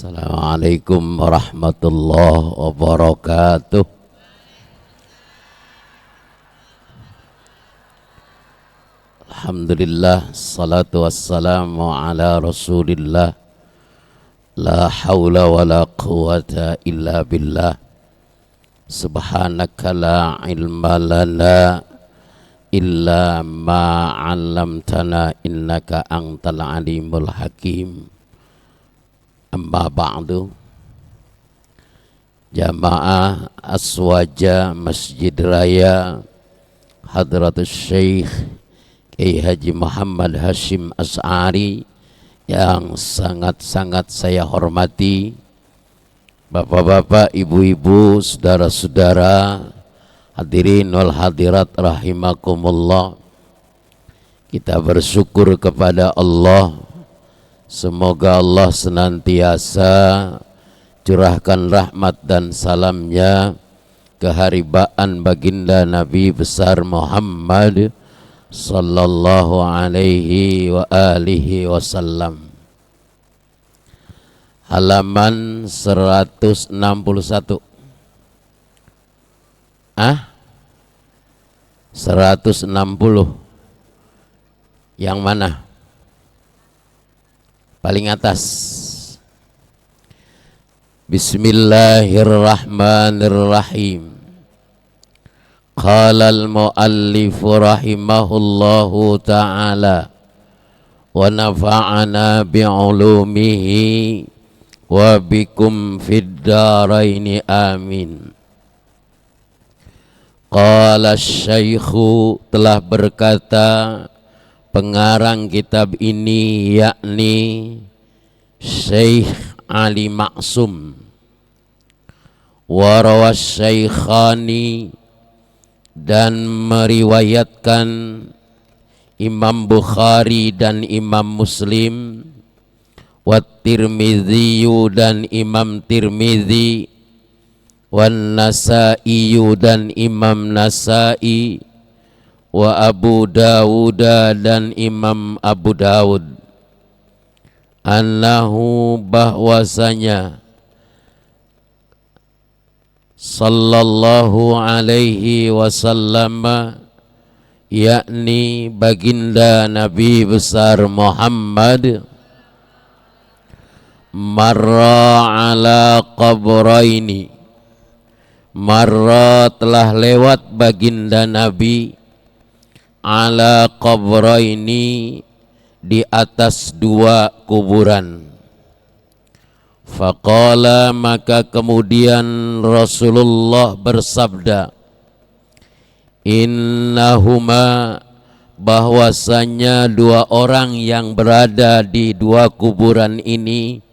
Assalamualaikum warahmatullahi wabarakatuh. Alhamdulillah, salatu wassalamu ala rasulillah. La hawla wa la quwata illa billah. Subhanaka la ilma lana illa ma 'allamtana innaka antal alimul hakim. Amma ba'du. Jamaah Aswaja Masjid Raya Hadratus Syekh Kiai Haji Muhammad Hashim Asy'ari yang sangat-sangat saya hormati, bapak-bapak, ibu-ibu, saudara-saudara, hadirin wal hadirat rahimakumullah. Kita bersyukur kepada Allah. Semoga Allah senantiasa curahkan rahmat dan salamnya, keharibaan baginda Nabi besar Muhammad sallallahu alaihi wa alihi wasallam. Halaman 161. 160. Yang mana? Paling atas. Bismillahirrahmanirrahim. Qala al-muallif rahimahullahu ta'ala wa nafa'ana bi'ulumihi wa bikum fid daraini amin. Qala asy-syaikhu, telah berkata pengarang kitab ini, yakni Syekh Ali Maksum, warawas Syekhani, dan meriwayatkan Imam Bukhari dan Imam Muslim, wat Tirmidzi dan Imam Tirmidzi, wan Nasa'i dan Imam Nasa'i, wa Abu Dawud dan Imam Abu Dawud, annahu, bahwasanya, sallallahu alaihi wasallam, yakni baginda Nabi besar Muhammad, marra ala qabraini, marra telah lewat baginda Nabi, ala qabraini, di atas dua kuburan. Faqala, maka kemudian Rasulullah bersabda, innahuma, bahwasanya dua orang yang berada di dua kuburan ini,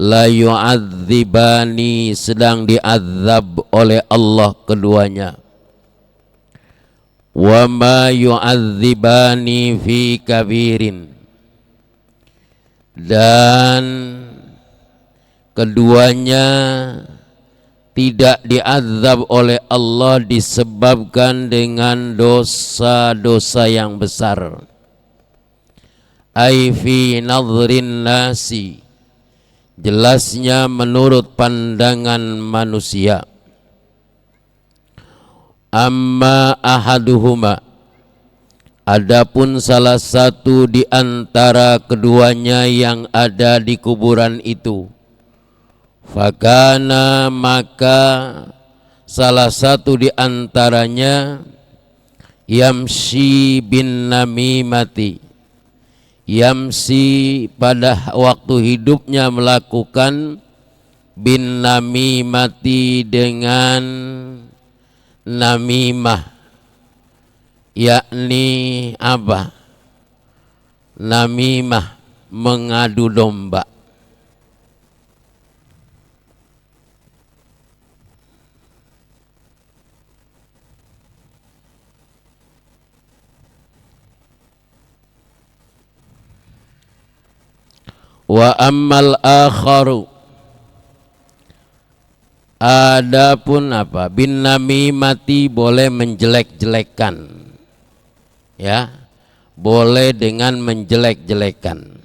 la yu'adzibani, sedang diazab oleh Allah keduanya. Wa ma yu'adzibani fi kabirin, dan keduanya tidak diazab oleh Allah disebabkan dengan dosa-dosa yang besar. Ai fi nadhrin nasi, jelasnya menurut pandangan manusia. Amma ahaduhuma, adapun salah satu di antara keduanya yang ada di kuburan itu, fakana, maka salah satu di antaranya, yamsi bin namimati, yamsi pada waktu hidupnya melakukan bin namimati, dengan namimah, yakni apa? Namimah, mengadu domba. Wa ammal akharu, adapun apa? Bin namimati, boleh menjelek-jelekan, ya, boleh dengan menjelek-jelekan.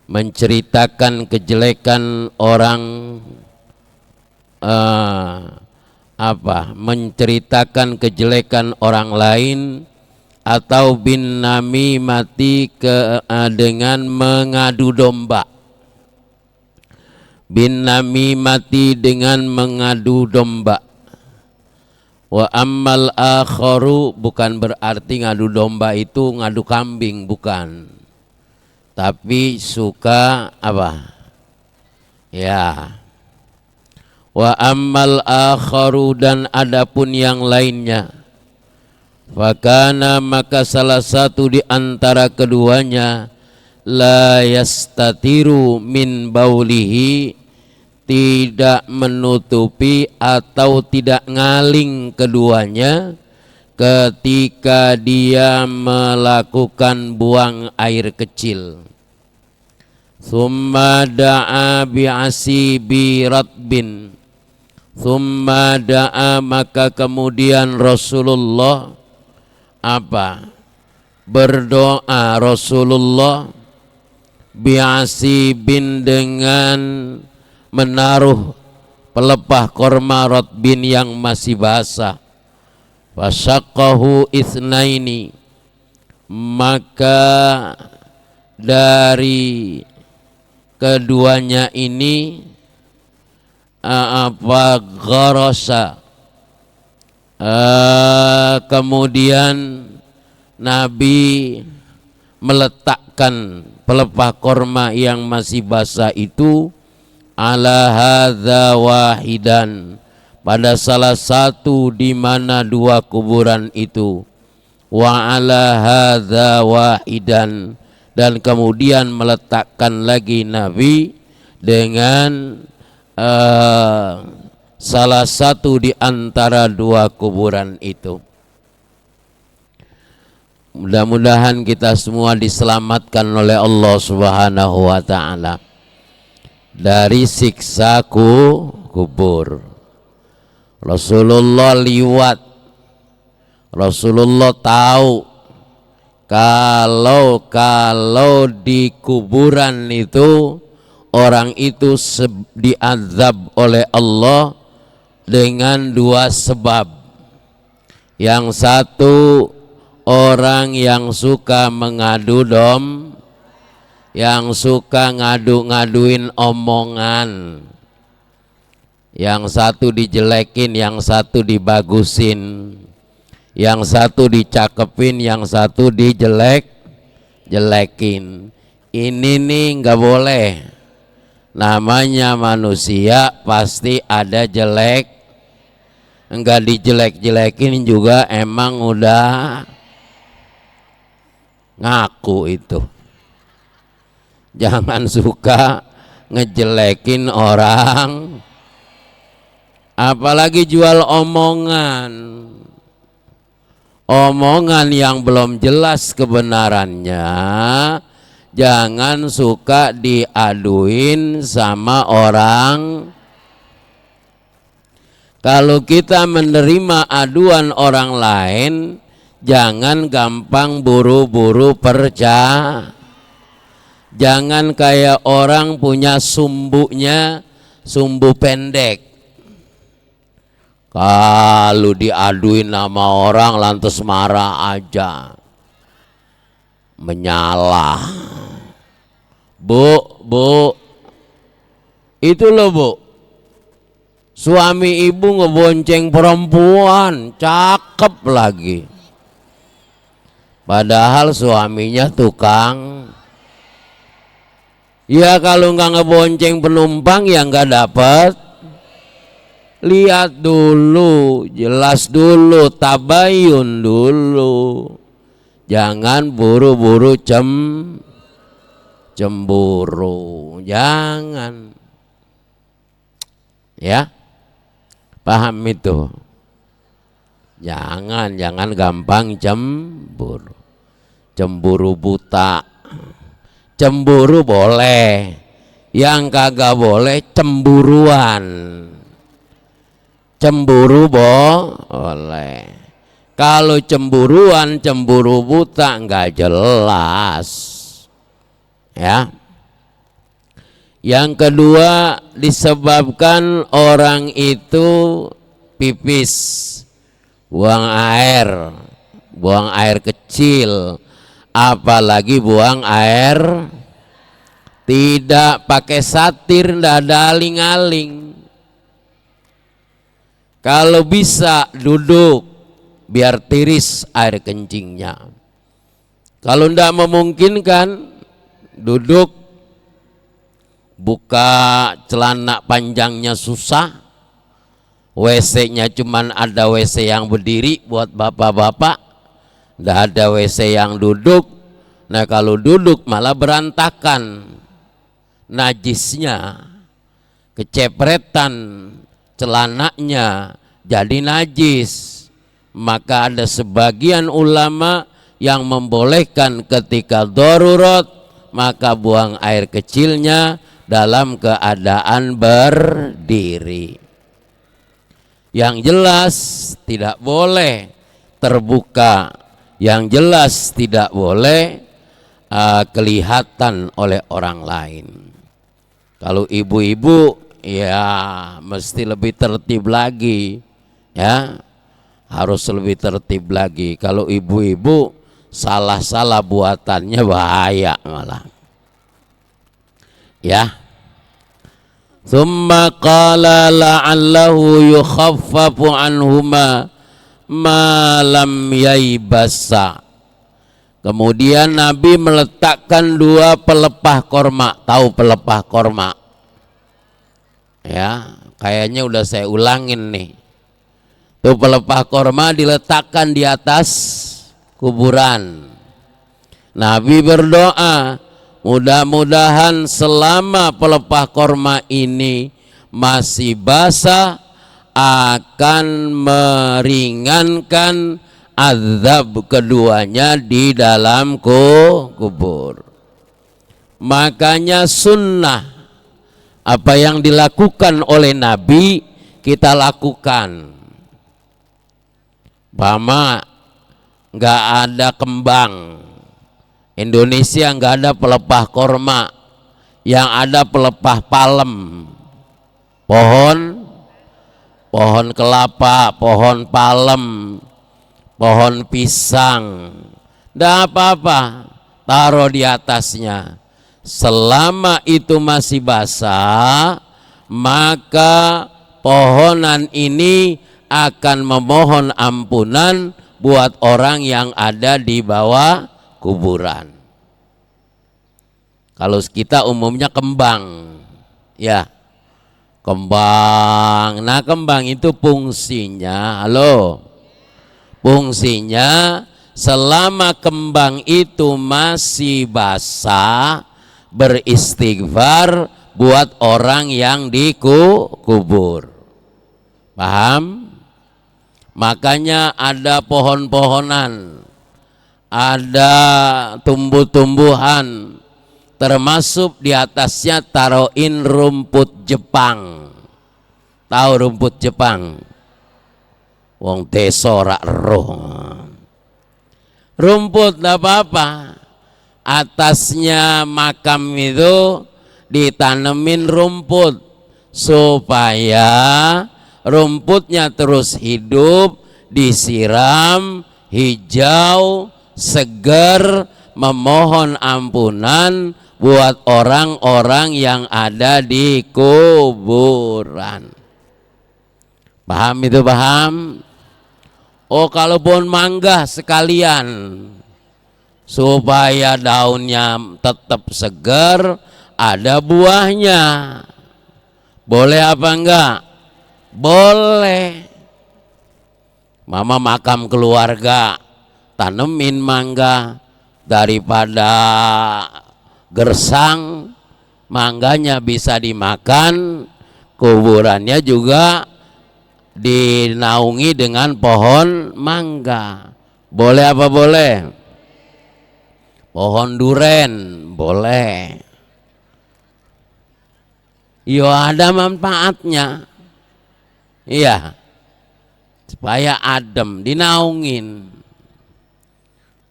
menceritakan kejelekan orang, menceritakan kejelekan orang lain, atau bin namimati dengan mengadu domba. Bin namimati dengan mengadu domba. Wa ammal akharu, bukan berarti ngadu domba itu ngadu kambing, bukan. Tapi suka apa? Ya. Wa ammal akharu, dan adapun yang lainnya. Fakana, maka salah satu di antara keduanya, la yastatiru min baulihi, tidak menutupi atau tidak ngaling keduanya ketika dia melakukan buang air kecil. Thumma da'a bi'asibi ratbin, thumma da'a, maka kemudian Rasulullah berdoa Rasulullah bi'asibin, dengan menaruh pelepah korma rotbin yang masih basah. Fasyaqahu itsnaini, maka dari keduanya ini gharasa, kemudian Nabi meletakkan pelepah korma yang masih basah itu ala hadza wahidan, pada salah satu di mana dua kuburan itu, wa ala hadza wahidan, dan kemudian meletakkan lagi Nabi dengan salah satu di antara dua kuburan itu. Mudah-mudahan kita semua diselamatkan oleh Allah Subhanahu wa ta'ala dari siksa kubur. Rasulullah liwat, Rasulullah tahu kalau di kuburan itu orang itu diazab oleh Allah dengan dua sebab. Yang satu, orang yang suka mengadu yang suka ngadu-ngaduin omongan, yang satu dijelekin, yang satu dibagusin, yang satu dicakepin, yang satu jelekin. Ini nih nggak boleh, namanya manusia pasti ada jelek, enggak dijelek-jelekin juga emang udah ngaku itu. Jangan suka ngejelekin orang, apalagi jual omongan yang belum jelas kebenarannya. Jangan suka diaduin sama orang. Kalau kita menerima aduan orang lain, jangan gampang buru-buru percaya. Jangan kayak orang punya sumbu pendek. Kalau diaduin sama orang lantas marah aja, menyalah. Bu, itu loh bu, suami ibu ngebonceng perempuan, cakep lagi. Padahal suaminya tukang. Ya kalau nggak ngebonceng penumpang ya nggak dapat. Lihat dulu, jelas dulu, tabayun dulu. Jangan buru-buru cemburu, jangan. Ya, paham itu? Jangan gampang cemburu buta. Cemburu boleh, yang kagak boleh cemburuan. Cemburu boleh. Kalau cemburuan, cemburu buta nggak jelas. Ya. Yang kedua, disebabkan orang itu pipis, buang air kecil, apalagi buang air tidak pakai satir, tidak ada aling-aling. Kalau bisa duduk biar tiris air kencingnya. Kalau tidak memungkinkan duduk, buka celana panjangnya susah, WC-nya cuman ada WC yang berdiri buat bapak-bapak, tidak ada WC yang duduk. Nah kalau duduk malah berantakan, najisnya kecepretan, celananya jadi najis. Maka ada sebagian ulama yang membolehkan ketika darurat maka buang air kecilnya dalam keadaan berdiri. Yang jelas tidak boleh terbuka, yang jelas tidak boleh kelihatan oleh orang lain. Kalau ibu-ibu ya mesti lebih tertib lagi, ya harus lebih tertib lagi. Kalau ibu-ibu salah-salah buatannya bahaya malah. Ya. Tsumma qala la'allahu yukhaffafu anhuma ma lam yaibasa. Kemudian Nabi meletakkan 2 pelepah korma. Tahu pelepah korma? Ya, kayaknya udah saya ulangin nih. Tuh pelepah korma diletakkan di atas kuburan. Nabi berdoa, mudah-mudahan selama pelepah korma ini masih basah akan meringankan azab keduanya di dalam kubur. Makanya sunnah, apa yang dilakukan oleh Nabi kita lakukan. Bama nggak ada kembang, Indonesia nggak ada pelepah korma, yang ada pelepah palem, pohon kelapa, pohon palem, pohon pisang, nggak apa-apa, taruh di atasnya. Selama itu masih basah, maka pohonan ini akan memohon ampunan buat orang yang ada di bawah kuburan. Kalau kita umumnya kembang, ya kembang. Nah kembang itu fungsinya, fungsinya selama kembang itu masih basah, beristighfar buat orang yang dikubur. Paham? Makanya ada pohon-pohonan, ada tumbuh-tumbuhan, termasuk di atasnya taruhin rumput Jepang. Tahu rumput Jepang? Wong deso rak roh. Rumput enggak apa-apa. Atasnya makam itu ditanemin rumput supaya rumputnya terus hidup, disiram, hijau, segar, memohon ampunan buat orang-orang yang ada di kuburan. Paham itu, paham? Oh, kalau pohon mangga sekalian supaya daunnya tetap segar, ada buahnya. Boleh apa enggak? Boleh. Mama makam keluarga, tanemin mangga, daripada gersang, mangganya bisa dimakan, kuburannya juga dinaungi dengan pohon mangga. Boleh apa boleh? Pohon duren boleh. Yo ada manfaatnya. Iya. Supaya adem, dinaungin.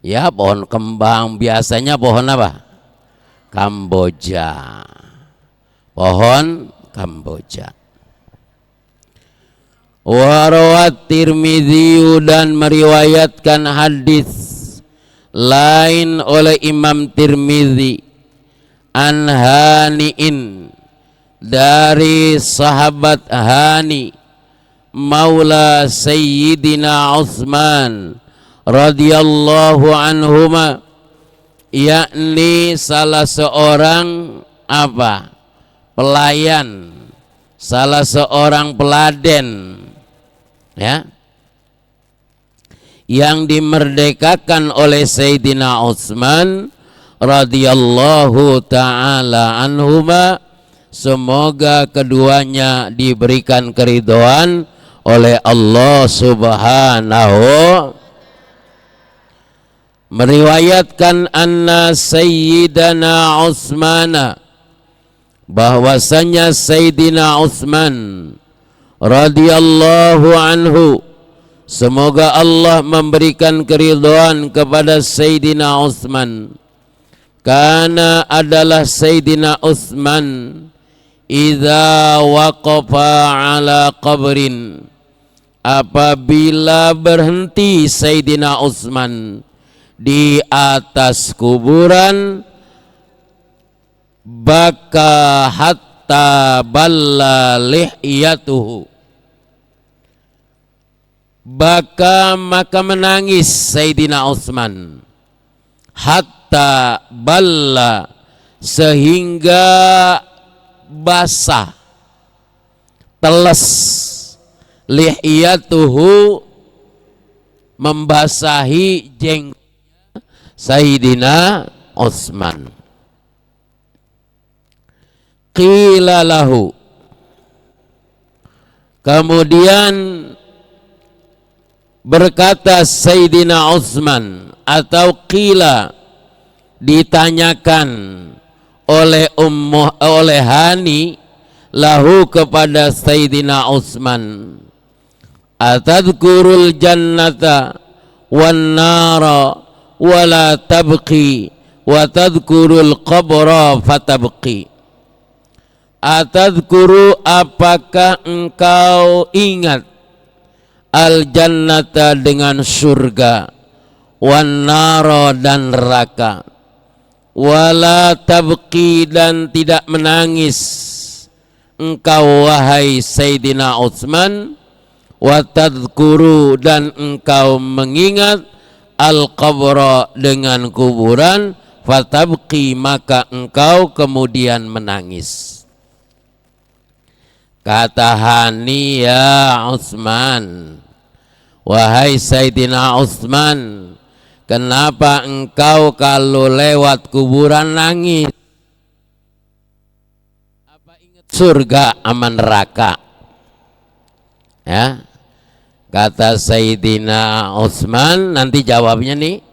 Ya, pohon kembang biasanya pohon apa? Kamboja. pohon kamboja. Wa rawat Tirmidzi, dan meriwayatkan hadis lain oleh Imam Tirmidzi an Hani'in, dari sahabat Hani maula Sayyidina Utsman radhiyallahu anhuma, yakni salah seorang pelayan, salah seorang peladen, ya, yang dimerdekakan oleh Sayyidina Utsman radhiyallahu taala anhuma, semoga keduanya diberikan keridhaan oleh Allah Subhanahu. Meriwayatkan anna Sayyidina Utsman, bahwasanya Sayyidina Utsman radhiyallahu anhu, semoga Allah memberikan keridhaan kepada Sayyidina Utsman, karena adalah Sayyidina Utsman idza waqafa ala qabrin, apabila berhenti Sayyidina Utsman di atas kuburan, baka hatta balla lihyatuhu, maka menangis Sayyidina Utsman, hatta balla, sehingga basah, teles, lihyatuhu, membasahi jenggotnya Sayyidina Utsman. Qila lahu, kemudian berkata Sayyidina Utsman, atau qila, ditanyakan oleh Hani lahu kepada Sayyidina Utsman, atadkurul jannata wan nara wala tabqi wa tadkurul qabra fatabqi. Atadkuru, apakah engkau ingat al jannata, dengan surga, wan nara, dan neraka, wala tabqi, dan tidak menangis engkau wahai Sayyidina Utsman, wa tadhkuru, dan engkau mengingat al-qabra, dengan kuburan, fatabqi, maka engkau kemudian menangis. Kata Hani, ya Utsman, wahai Sayyidina Utsman, kenapa engkau kalau lewat kuburan nangis? Apa ingat surga sama neraka? Ya, kata Sayyidina Utsman, nanti jawabnya nih,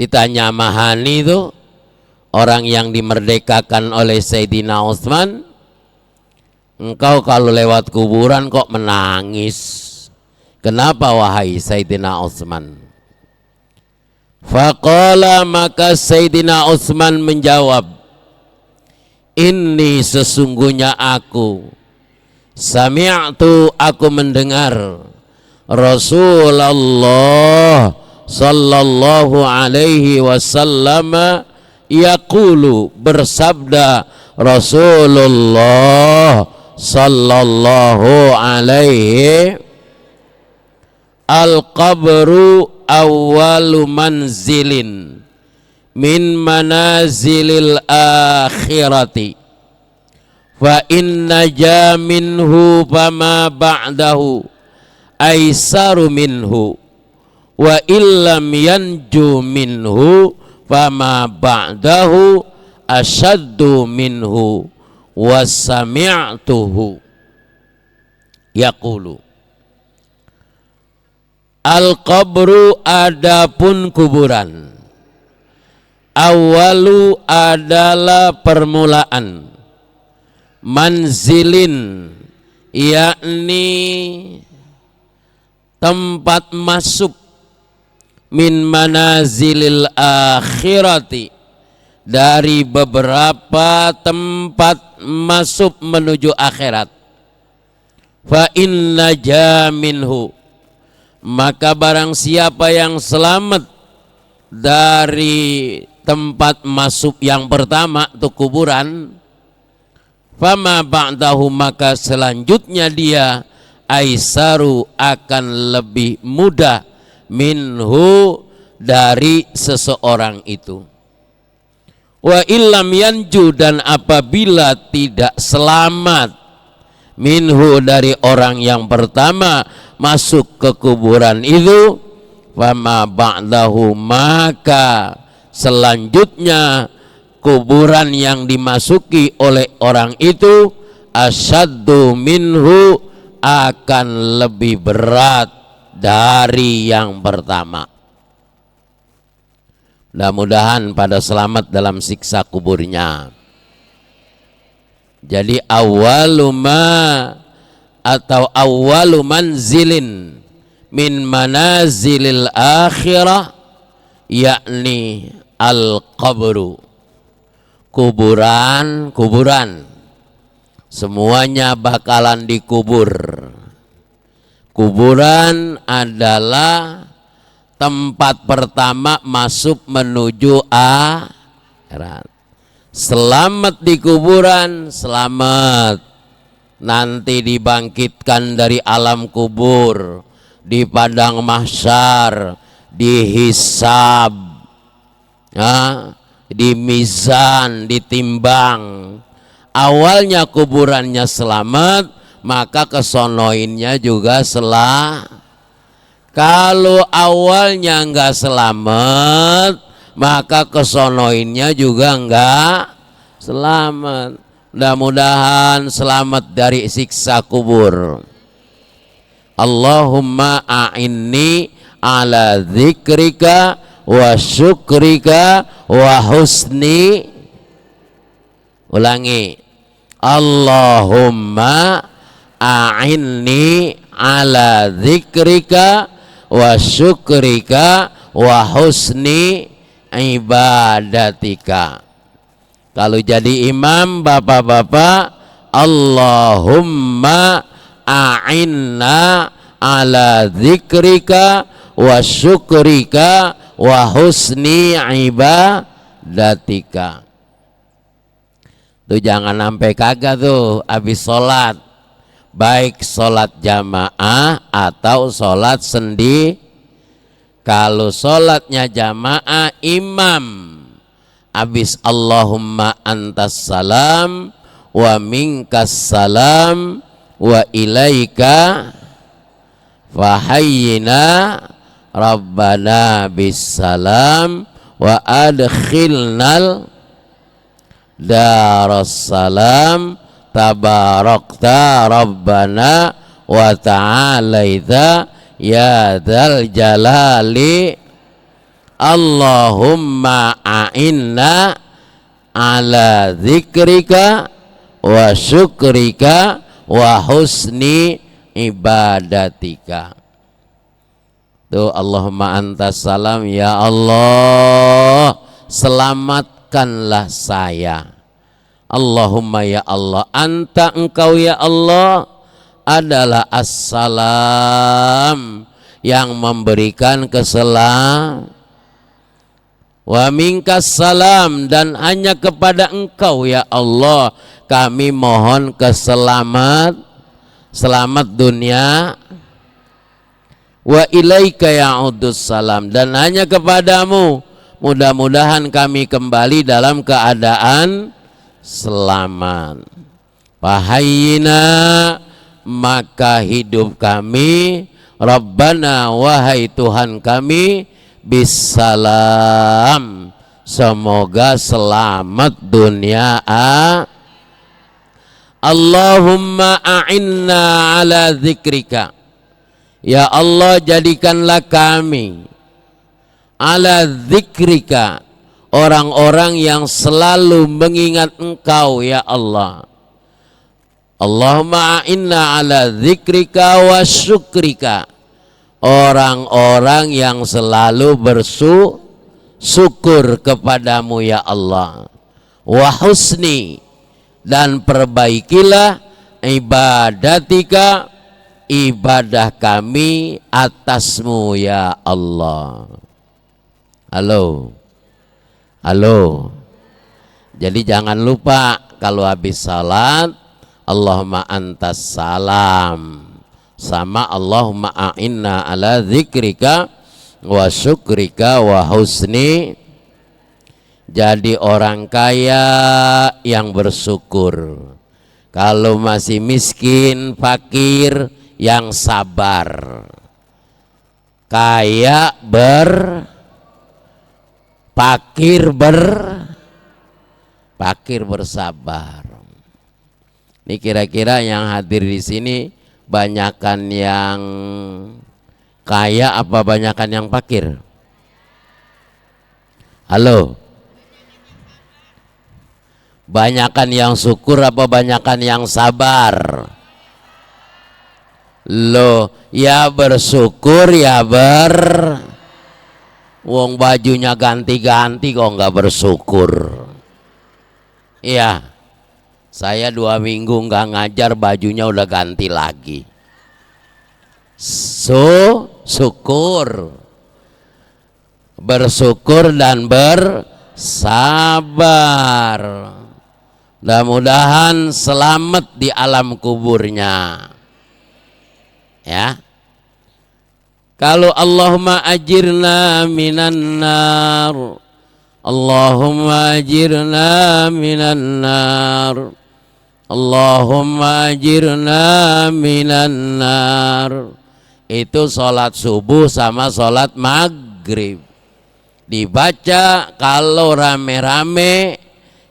ditanya sama Hani itu, orang yang dimerdekakan oleh Sayyidina Utsman, engkau kalau lewat kuburan kok menangis? Kenapa wahai Sayyidina Utsman? Faqala, maka Sayyidina Utsman menjawab, inni, sesungguhnya aku, sami'tu, aku mendengar, Rasulullah sallallahu alaihi wasallam yaqulu, bersabda Rasulullah sallallahu alaihi, al-qabru awwalu manzilin min manazilil akhirati, fa inna ja minhu fama ba'dahu aisaru minhu, wa illam yanju minhu fama ba'dahu asyaddu minhu, wa sami'tuhu yaqulu, al-qabru, adapun kuburan, awalu, adalah permulaan, manzilin, yakni tempat masuk, min manazilil akhirati, dari beberapa tempat masuk menuju akhirat. Fa inna jaminhu, maka barang siapa yang selamat dari tempat masuk yang pertama itu kuburan, fama ba'dahu, maka selanjutnya dia aisaru, akan lebih mudah minhu, dari seseorang itu. Wa illam yanju, dan apabila tidak selamat minhu, dari orang yang pertama masuk ke kuburan itu, fama ba'dahu, maka selanjutnya kuburan yang dimasuki oleh orang itu asyaddu minhu, akan lebih berat dari yang pertama. Mudah-mudahan pada selamat dalam siksa kuburnya. Jadi awaluma atau awalu manzilin min manazilil akhirah, yakni al-qabru, kuburan semuanya bakalan dikubur. Kuburan adalah tempat pertama masuk menuju akhirat. Selamat di kuburan, selamat nanti dibangkitkan dari alam kubur, di padang mahsyar, dihisab, di mizan, ditimbang. Awalnya kuburannya selamat, maka kesonoinnya juga selamat. Kalau awalnya enggak selamat, maka kesonoinnya juga enggak selamat. Mudah-mudahan selamat dari siksa kubur. Allahumma a'inni ala dzikrika wa syukrika wa husni. Ulangi. Allahumma a'inni ala dzikrika wa syukrika wa husni ibadatika. Kalau jadi imam bapak-bapak, Allahumma a'inna ala dzikrika wa syukrika wa husni ibadatika. Tuh jangan sampai kagak tuh habis sholat, baik sholat jamaah atau sholat sendiri. Kalau sholatnya jamaah, imam habis Allahumma antas salam wa minkas salam wa ilaika fahayyina rabbana bis salam wa adkhilnal darussalam tabarakta rabbana wa ta'alaita ya dzal jalali. Allahumma a'inna ala dzikrika wa syukrika wa husni ibadatika. Tuh Allahumma antas salam, ya Allah selamatkanlah saya. Allahumma, ya Allah, anta, engkau ya Allah adalah assalam, yang memberikan keselamatan. Wa minkas salam, dan hanya kepada engkau ya Allah kami mohon selamat dunia. Wa ilaika ya'udus salam, dan hanya kepadamu mudah-mudahan kami kembali dalam keadaan selamat. Fahayyina, maka hidup kami, Rabbana, wahai Tuhan kami, bisalam, semoga selamat dunia. Allahumma a'inna ala dzikrika, ya Allah jadikanlah kami ala dzikrika, orang-orang yang selalu mengingat engkau ya Allah. Allahumma a'inna ala dzikrika wa syukrika, orang-orang yang selalu syukur kepadamu ya Allah. Wa husni, dan perbaikilah ibadatika, ibadah kami atasmu ya Allah. Halo, halo. Jadi jangan lupa kalau habis salat Allahumma antas salam, sama Allahumma a'inna ala dzikrika wa syukrika wa husni. Jadi orang kaya yang bersyukur, kalau masih miskin fakir yang sabar, kaya fakir bersabar. Ini kira-kira yang hadir di sini banyakan yang kaya apa banyakan yang fakir? Halo, banyakan yang syukur apa banyakan yang sabar? Loh, ya bersyukur ya wong bajunya ganti-ganti kok nggak bersyukur. Iya, saya 2 minggu nggak ngajar bajunya udah ganti lagi. Syukur, bersyukur dan bersabar. Mudah-mudahan selamat di alam kuburnya. Ya. Kalau Allahumma ajirna minan nar, Allahumma ajirna minan nar, Allahumma ajirna minan nar. Itu sholat subuh sama sholat maghrib. Dibaca kalau rame-rame,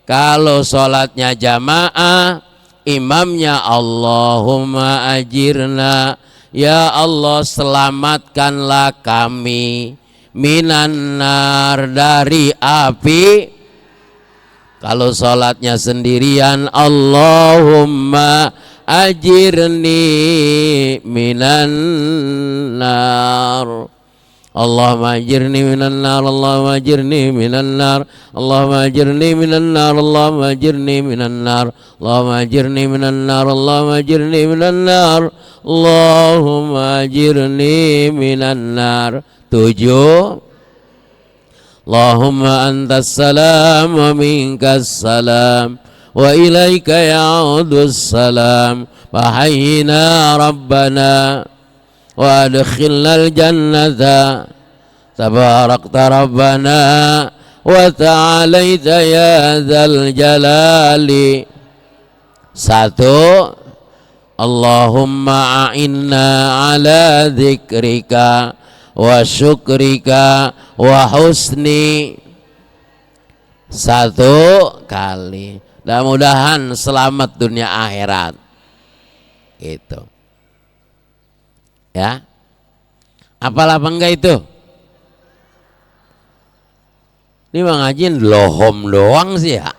kalau sholatnya jamaah, imamnya Allahumma ajirna, ya Allah selamatkanlah kami minan nar, dari api. Kalau sholatnya sendirian Allahumma ajirni minan nar, Allahumma ajirni minan nar, Allahumma ajirni minan nar, Allahumma ajirni minan nar, Allahumma ajirni minan nar, Allahumma ajirni minan nar, Allahumma ajirni minan nar, Allahumma ajirni minan nar. 7. Allahumma antas salam wa minkas salam wa ilaika ya'udus salam wa hayyina rabbana wa adkhilnal jannata tabarakta rabbana wa ta'alaita ya dzal jalali. 1. Allahumma a'inna ala dzikrika wa syukrika wa husni. 1 kali. Mudah-mudahan selamat dunia akhirat. Itu. Ya. Apalah apa enggak itu? Ini ngajin lohom doang sih ya.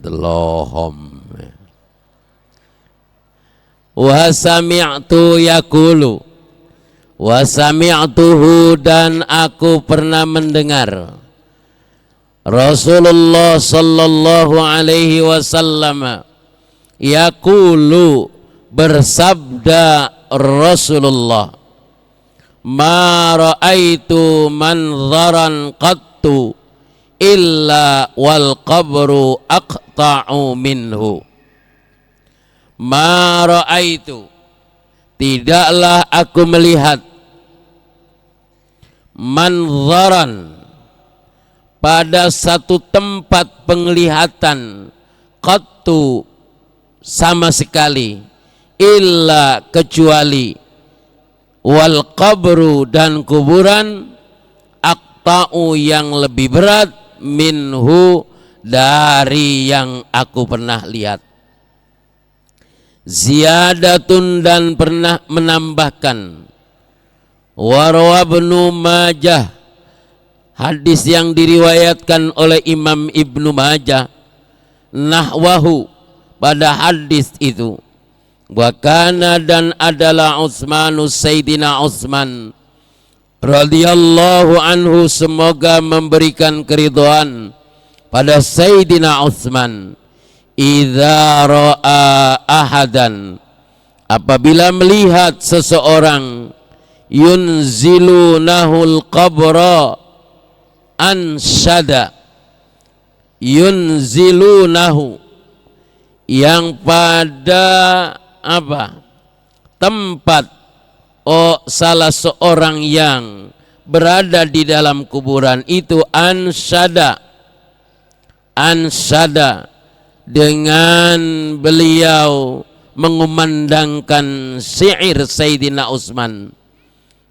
Lohom. Wa sami'tu yaqulu, wa sami'tuhu, dan aku pernah mendengar Rasulullah sallallahu alaihi wasallam yaqulu, bersabda Rasulullah, ma ra'aitu manzaran qattu illa wal qabru aqta'u minhu. Ma ra'aitu, tidaklah aku melihat, manzaran, pada satu tempat penglihatan, qattu, sama sekali, illa, kecuali, wal qabru, dan kuburan, aqta'u, yang lebih berat, minhu, dari yang aku pernah lihat. Ziyadatun, dan pernah menambahkan, warwa Ibnu Majah, hadis yang diriwayatkan oleh Imam Ibnu Majah, nahwahu, pada hadis itu, Wa kana dan adalah Utsmanus Sayyidina Utsman radhiyallahu anhu, semoga memberikan keridhaan pada Sayyidina Utsman, idza ra'a ahadan, apabila melihat seseorang, yunzilunahul qabra ansyada, yunzilunahu, yang pada apa tempat salah seorang yang berada di dalam kuburan itu, ansyada, ansyada, dengan beliau mengumandangkan syair Sayyidina Utsman,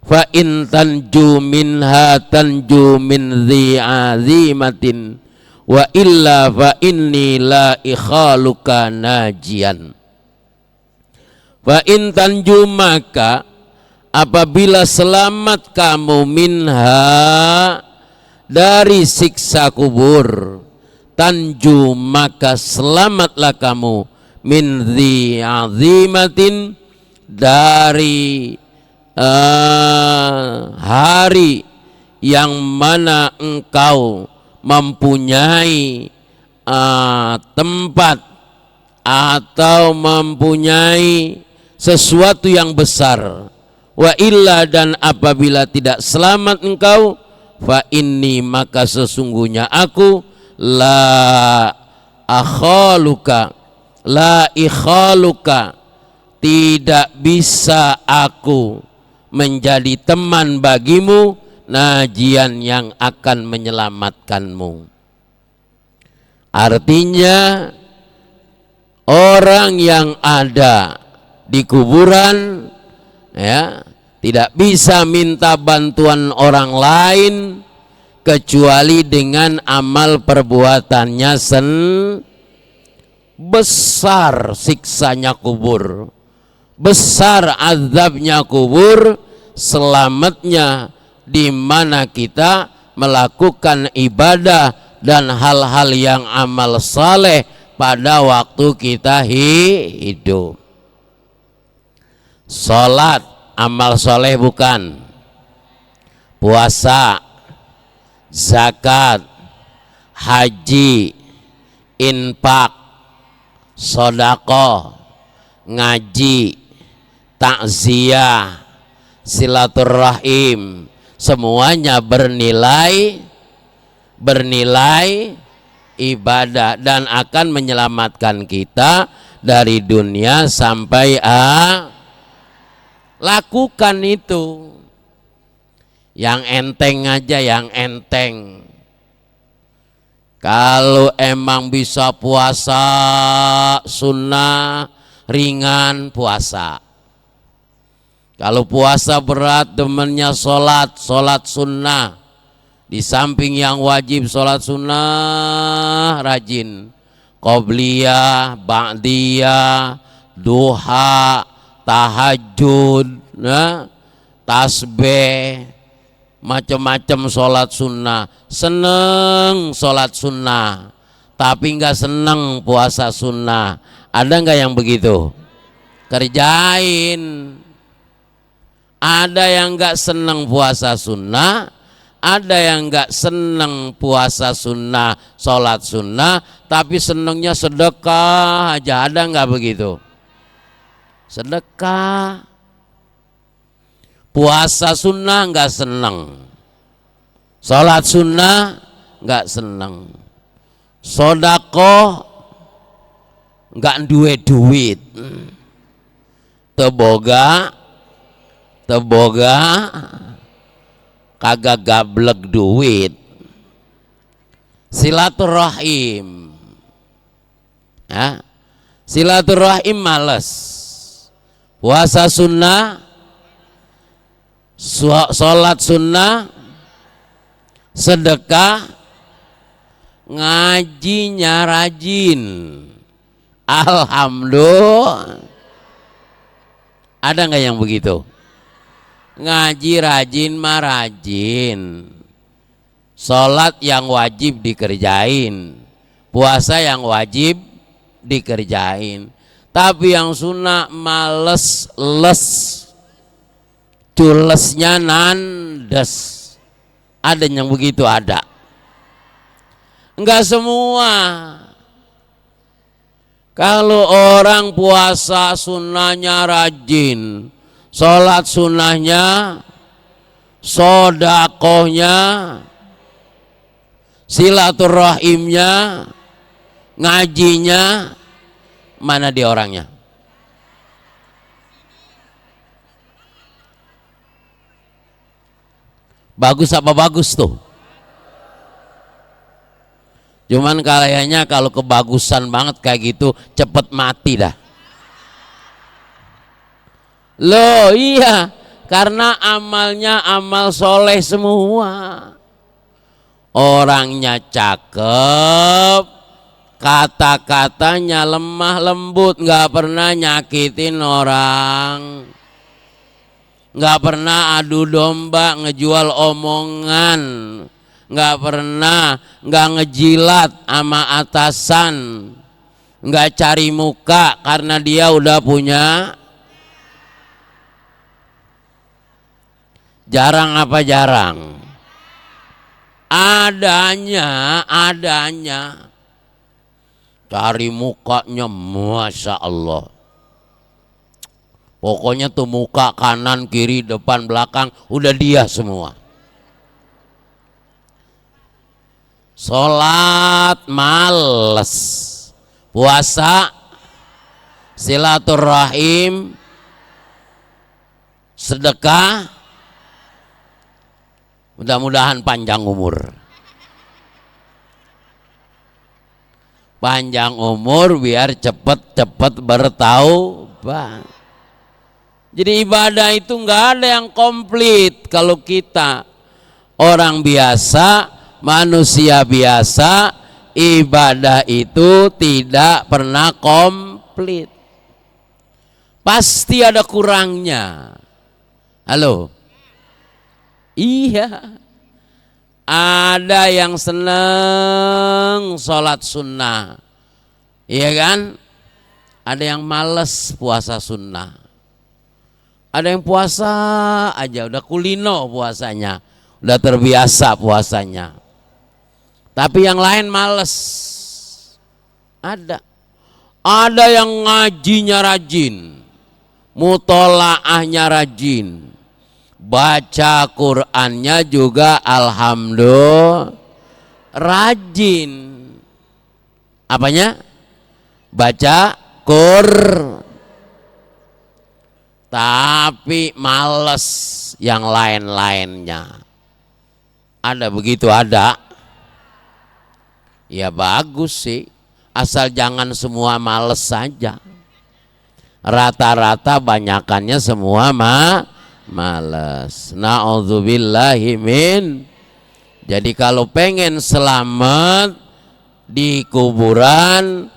fa in tanju minha tanju min dhi azimatin wa illa fa inni la ikhaluka najian. Fa in tanju, maka apabila selamat kamu, minha, dari siksa kubur, tanju, maka selamatlah kamu, min dhi azimatin, dari hari yang mana engkau mempunyai tempat atau mempunyai sesuatu yang besar. Wa illa, dan apabila tidak selamat engkau, fa inni, maka sesungguhnya aku, la akhaluka, la ikhaluka, tidak bisa aku menjadi teman bagimu, najian, yang akan menyelamatkanmu. Artinya orang yang ada di kuburan, ya, tidak bisa minta bantuan orang lain kecuali dengan amal perbuatannya besar siksanya kubur, besar azabnya kubur, selamatnya di mana kita melakukan ibadah dan hal-hal yang amal saleh pada waktu kita hidup. Salat amal soleh bukan? Puasa, zakat, haji, infak, sedekah, ngaji, takziah, silaturahim, semuanya bernilai ibadah dan akan menyelamatkan kita dari dunia sampai lakukan itu. Yang enteng aja, yang enteng. Kalau emang bisa puasa sunnah ringan, puasa. Kalau puasa berat, demennya sholat sunnah. Di samping yang wajib sholat sunnah, rajin. Qobliyah, ba'diyah, duha, tahajud, nah, tasbih, macam-macam sholat sunnah. Seneng sholat sunnah, tapi nggak seneng puasa sunnah. Ada nggak yang begitu? Kerjain. Ada yang nggak seneng puasa sunnah, ada yang nggak seneng puasa sunnah, sholat sunnah, tapi senengnya sedekah aja. Ada nggak begitu? Sedekah. Puasa sunnah nggak seneng, sholat sunnah nggak seneng, sodako nggak duwe duit, teboga kagak gablek duit. Silaturahim, ya, silaturahim males. Puasa sunnah, sholat sunnah, sedekah, ngajinya rajin. Alhamdulillah. Ada nggak yang begitu? Ngaji rajin mah rajin, sholat yang wajib dikerjain, puasa yang wajib dikerjain, Tapi yang sunnah males les, culesnya nandes. Ada yang begitu, ada. Enggak semua. Kalau orang puasa sunnahnya rajin, sholat sunnahnya, sodakohnya, silaturahimnya, ngajinya, mana dia orangnya? Bagus apa bagus tuh? Cuman kayaknya kalau kebagusan banget kayak gitu cepet mati dah. Loh iya, karena amalnya amal soleh semua. Orangnya cakep, kata-katanya lemah lembut, nggak pernah nyakitin orang, nggak pernah adu domba, ngejual omongan, nggak pernah, nggak ngejilat sama atasan, nggak cari muka karena dia udah punya. Jarang apa jarang? Adanya cari mukanya, masya Allah. Pokoknya tuh muka kanan kiri depan belakang udah dia semua. Sholat males, puasa, silaturahim, sedekah, mudah-mudahan panjang umur. Panjang umur biar cepet-cepet bertaubat. Jadi ibadah itu nggak ada yang komplit. Kalau kita orang biasa, manusia biasa, ibadah itu tidak pernah komplit. Pasti ada kurangnya. Halo? Iya. Ada yang seneng sholat sunnah, iya kan? Ada yang males puasa sunnah. Ada yang puasa aja udah kulino puasanya, udah terbiasa puasanya. Tapi yang lain males. Ada yang ngajinya rajin, mutolaahnya rajin, baca Qur'annya juga alhamdulillah rajin. Apanya? Baca Qur'an. Tapi males yang lain-lainnya. Ada begitu, ada. Ya bagus sih, asal jangan semua males saja. Rata-rata banyakannya semua males. Na'udzubillahi min. Jadi kalau pengen selamat di kuburan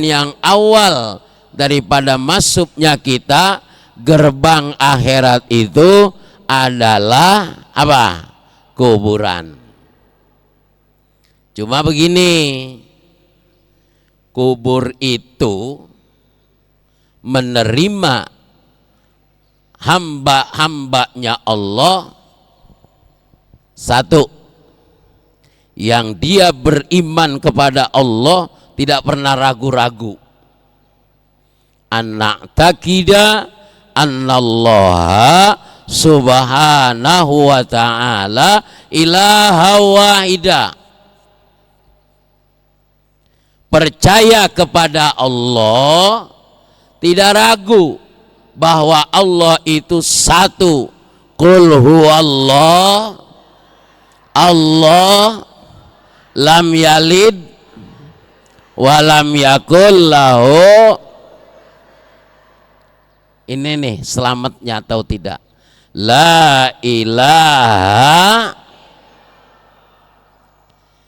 yang awal daripada masuknya kita, gerbang akhirat itu adalah apa? Kuburan. Cuma begini, kubur itu menerima hamba-hambanya Allah. Satu, yang dia beriman kepada Allah, tidak pernah ragu-ragu. Anak takida annallaha subhanahu wa ta'ala ilaha wahida. Percaya kepada Allah, tidak ragu bahwa Allah itu satu. Qul huwallah, Allah lam yalid wa lam yakul lahu. Ini nih selamatnya atau tidak? La ilaha,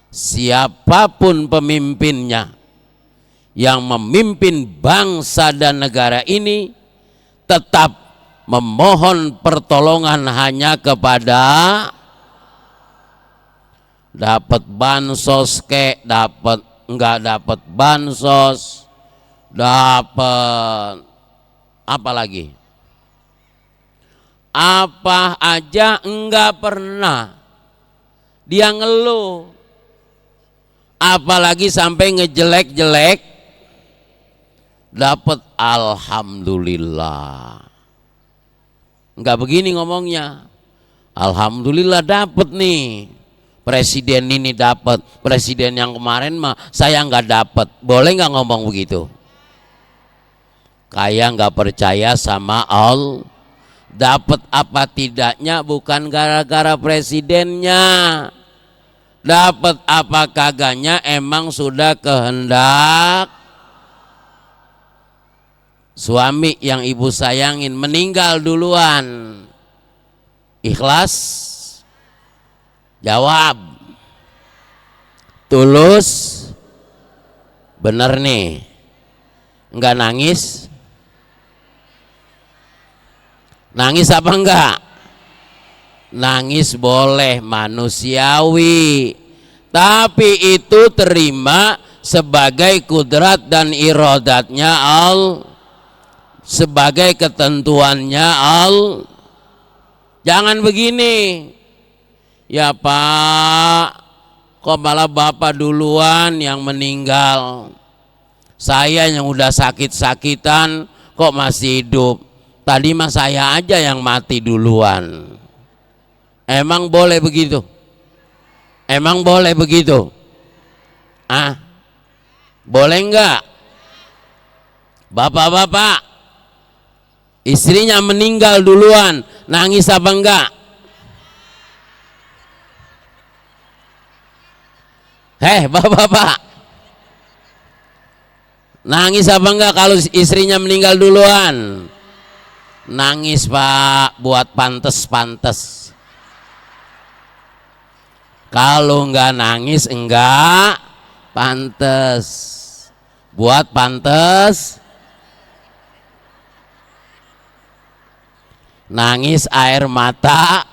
siapapun pemimpinnya yang memimpin bangsa dan negara ini tetap memohon pertolongan hanya kepada, dapat bansos kek, dapat enggak dapat bansos, dapat apa lagi? Apa aja enggak pernah dia ngeluh, apalagi sampai ngejelek-jelek dapat alhamdulillah. Enggak begini ngomongnya, alhamdulillah dapat nih, presiden ini dapat, presiden yang kemarin mah saya nggak dapat. Boleh nggak ngomong begitu? Kayak nggak percaya sama Allah. Dapat apa tidaknya bukan gara-gara presidennya, dapat apa kagaknya emang sudah kehendak suami yang ibu sayangin meninggal duluan. Ikhlas? Jawab. Tulus? Bener nih? Enggak nangis? Nangis apa enggak? Nangis boleh, manusiawi, tapi itu terima sebagai kudrat dan iradatnya Allah, sebagai ketentuannya Allah. Jangan begini, ya Pak, kok malah Bapak duluan yang meninggal, saya yang udah sakit-sakitan kok masih hidup. Tadi mah saya aja yang mati duluan. Emang boleh begitu? Emang boleh begitu? Ah, boleh enggak? Bapak-bapak, istrinya meninggal duluan, nangis apa enggak? Bapak-bapak, nangis apa enggak kalau istrinya meninggal duluan? Nangis Pak, buat pantes-pantes. Kalau enggak nangis enggak pantes, buat pantes. Nangis air mata,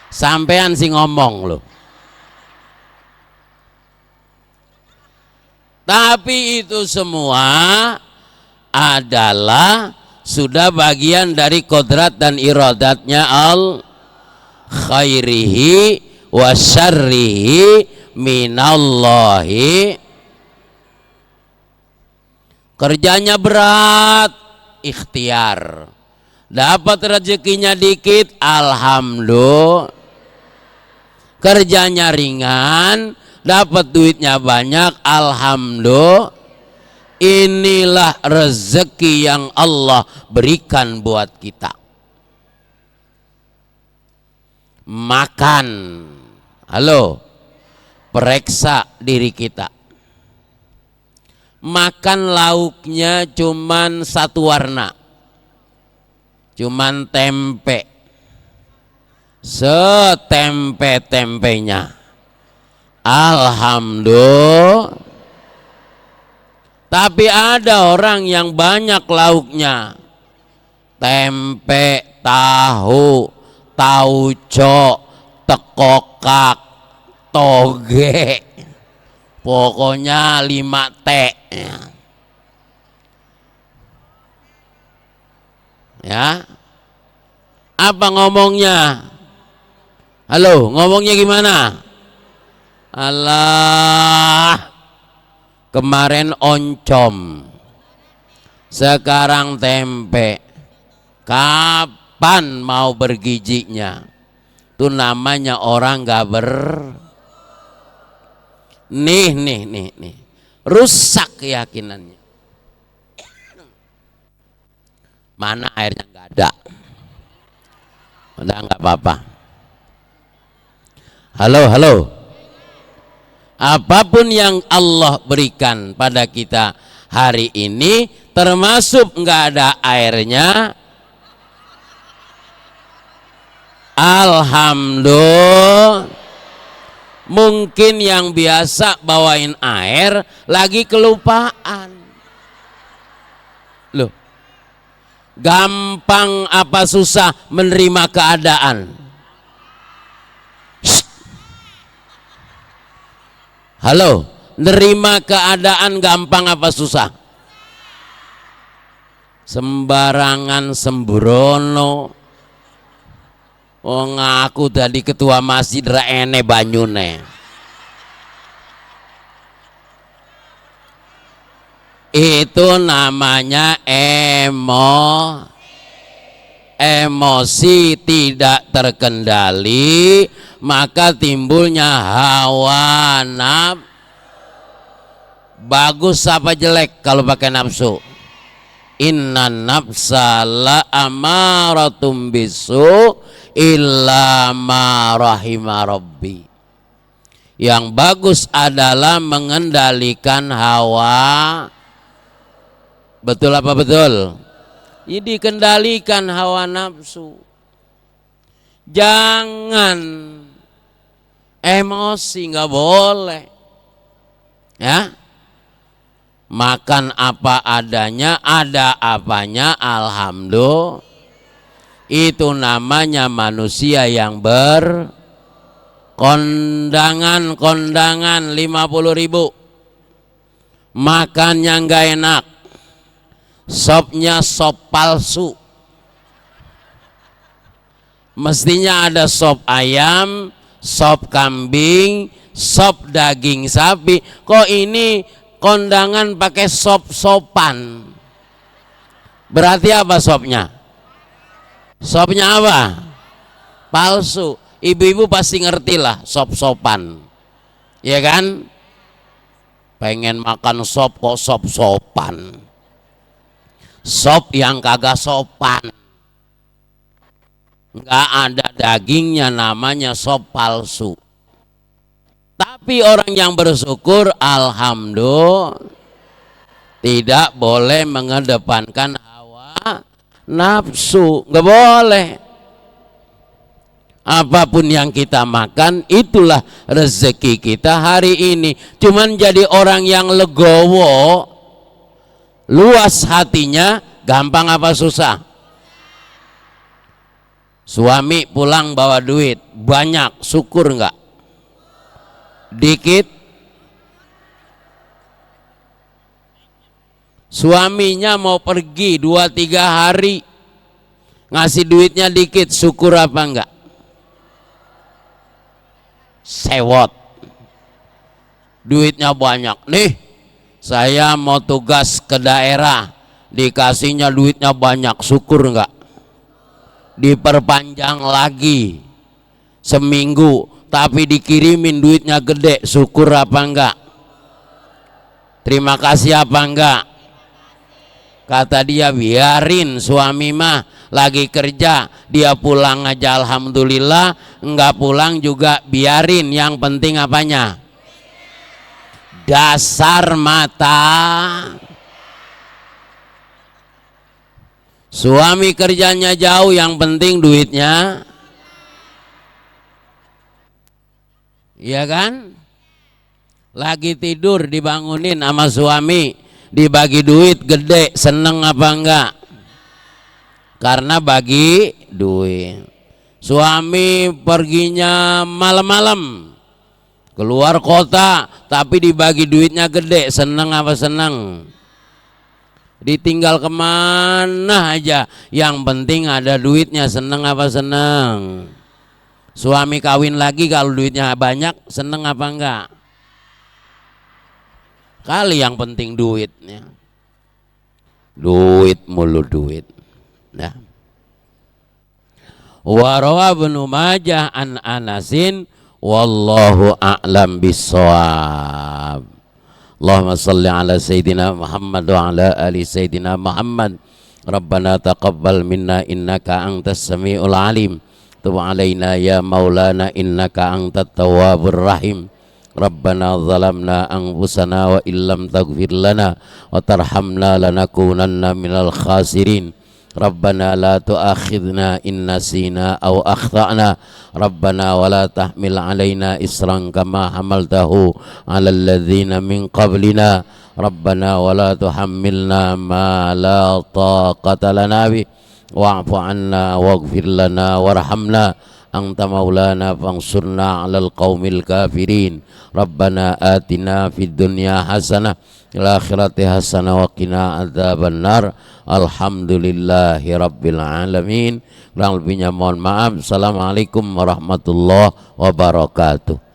sampean sih ngomong loh. Tapi itu semua adalah sudah bagian dari kodrat dan iradatnya al khairihi wa syarrihi minallahi. Kerjanya berat, ikhtiar. Dapat rezekinya dikit, alhamdulillah. Kerjanya ringan, dapat duitnya banyak, alhamdulillah. Inilah rezeki yang Allah berikan buat kita. Makan, halo, periksa diri kita. Makan lauknya cuman satu warna, cuman tempe, setempe-tempenya, alhamdulillah. Tapi ada orang yang banyak lauknya, tempe, tahu, tauco, tekokak, toge, pokoknya 5 T. Ya, apa ngomongnya? Halo, ngomongnya gimana? Allah, kemarin oncom, sekarang tempe. Kapan mau bergijinya? Itu namanya orang gak nih, rusak keyakinannya. Mana airnya nggak ada? Udah nggak apa-apa. Halo. Apapun yang Allah berikan pada kita hari ini, termasuk nggak ada airnya, alhamdulillah. Mungkin yang biasa bawain air lagi kelupaan. Loh, gampang apa susah menerima keadaan? Halo, nerima keadaan gampang apa susah? sembarangan sembrono. Oh ngaku tadi ketua masjid ra ene banyune. Itu namanya emosi tidak terkendali, maka timbulnya hawa nafsu. Bagus apa jelek kalau pakai nafsu? Inna nafsa la amaratum bisu illa ma rahima rabbi. Yang bagus adalah mengendalikan hawa. Betul apa betul? Jadi kendalikan hawa nafsu. Jangan emosi, nggak boleh. Ya. Makan apa adanya, ada apanya, alhamdulillah. Itu namanya manusia yang kondangan 50.000. Makannya nggak enak. Sopnya sop palsu. Mestinya ada sop ayam, sop kambing, sop daging sapi. Kok ini kondangan pakai sop-sopan? Berarti apa sopnya? Sopnya apa? Palsu. Ibu-ibu pasti ngerti lah sop-sopan. Ya kan? Pengen makan sop kok sop-sopan. Sop yang kagak sopan. Nggak ada dagingnya, namanya sop palsu. Tapi orang yang bersyukur, alhamdulillah, tidak boleh mengedepankan hawa nafsu, nggak boleh. Apapun yang kita makan, itulah rezeki kita hari ini. Cuman jadi orang yang legowo, luas hatinya, gampang apa susah? Suami pulang bawa duit banyak, syukur nggak? Dikit. Suaminya mau pergi 2-3 hari, ngasih duitnya dikit, syukur apa enggak? Sewot. Duitnya banyak. Nih, saya mau tugas ke daerah, dikasihnya duitnya banyak, syukur enggak? Diperpanjang lagi seminggu, tapi dikirimin duitnya gede, syukur apa enggak? Terima kasih apa enggak? Kata dia, biarin, suami mah lagi kerja, dia pulang aja alhamdulillah, enggak pulang juga biarin, yang penting apanya? Dasar mata. Suami kerjanya jauh, yang penting duitnya. Iya kan? Lagi tidur dibangunin sama suami, dibagi duit gede, seneng apa enggak? Karena bagi duit. Suami perginya malam-malam keluar kota, tapi dibagi duitnya gede, seneng apa seneng? Ditinggal kemana aja, yang penting ada duitnya, seneng apa seneng? Suami kawin lagi, kalau duitnya banyak, seneng apa enggak? Kali yang penting duitnya. Duit mulu duit. Nah. Wa rawa Ibnu Majah an Anasin wallahu a'lam bissawab. Allahumma salli ala sayyidina Muhammad wa ala ali sayyidina Muhammad. Rabbana taqabbal minna innaka antas samiul alim. Tub alaina ya maulana innaka antat tawwabur rahim. Rabbana zalamna anfusana wa illam taghfir lana wa tarhamna lanakunanna minal khasirin. Rabbana la tu'akhidna in nasina aw akhtana. Rabbana wa la tahmil alaina isran kama hamaltahu ala alladhina min qablina. Rabbana wa la tuhammilna ma la taqata lana bih wa'fu anna waghfir lana warhamna anta maulana fansurna 'alal qaumil kafirin. Rabbana atina fid dunya hasanah fil akhirati hasanah wa qina adzabannar. Alhamdulillahi rabbil alamin. Kurang lebihnya mohon maaf. Assalamualaikum warahmatullahi wabarakatuh.